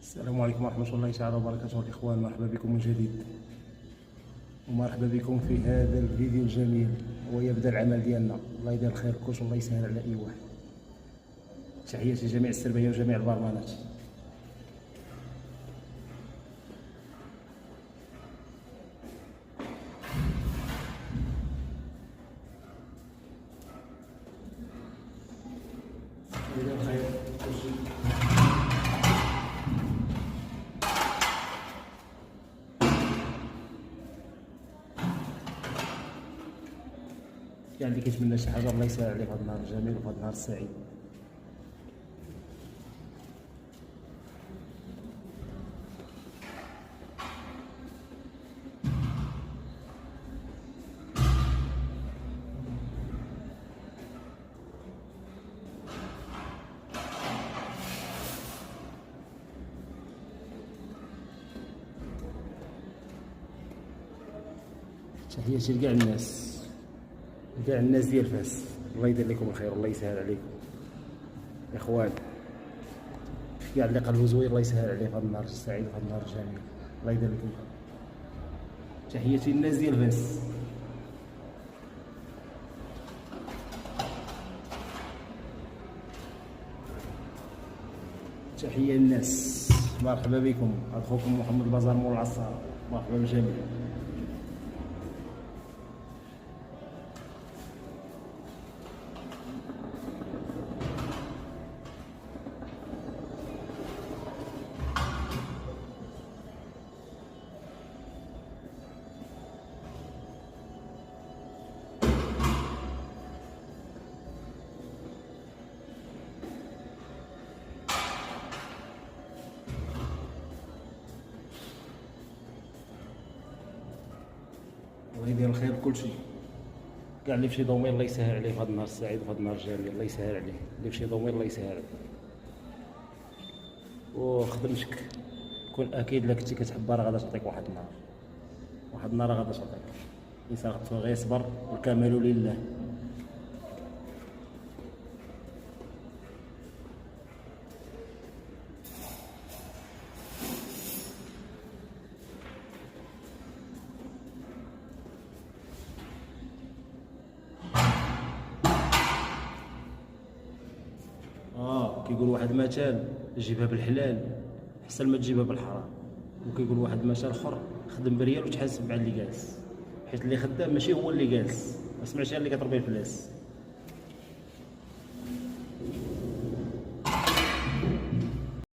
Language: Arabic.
السلام عليكم ورحمة الله تعالى وبركاته الإخوان، مرحبا بكم من جديد ومرحبا بكم في هذا الفيديو الجميل ويبدأ العمل ديالنا. الله يدير الخير كلش والله يسهل على أي واحد. تحياتي لجميع السربية وجميع البرمانات. يدير الخير كلشي. يعني اللي كيتمنى شي حاجه الله يسهل عليه في هذا النهار الجميل وفي هذا النهار السعيد. تحياتي لكاع الناس، كاع الناس ديال فاس. الله يدير لكم الخير والله يسهل عليكم يا اخوان. كاع اللي قلبو زوين الله يسهل عليه في هذا النهار السعيد وفي هذا النهار الجميل. الله يدير لكم الخير. تحياتي للناس ديال فاس. تحية للناس، مرحبا بكم. اخوكم محمد بازار مول العصار، مرحبا بالجميع. الله يدير الخير بكلشي. كاع اللي في شي دومين الله يسهل عليه في هذا النهار السعيد وفي هذا النهار الجميل. الله يسهل عليه اللي في شي دومين الله يسهل عليه. وخدمتك كون اكيد الا كنتي كتحبها راه غادا تعطيك واحد النهار، واحد النهار راه غادا تعطيك. الانسان خصو غير يصبر والكمال لله. كيقول واحد المثال جيبها بالحلال احسن ما تجيبها بالحرام، وكيقول واحد المثال اخر خدم بريال وتحاسب مع اللي جالس، حيت اللي خدام ماشي هو اللي جالس. ما سمعتش اللي كتربي الفلاس.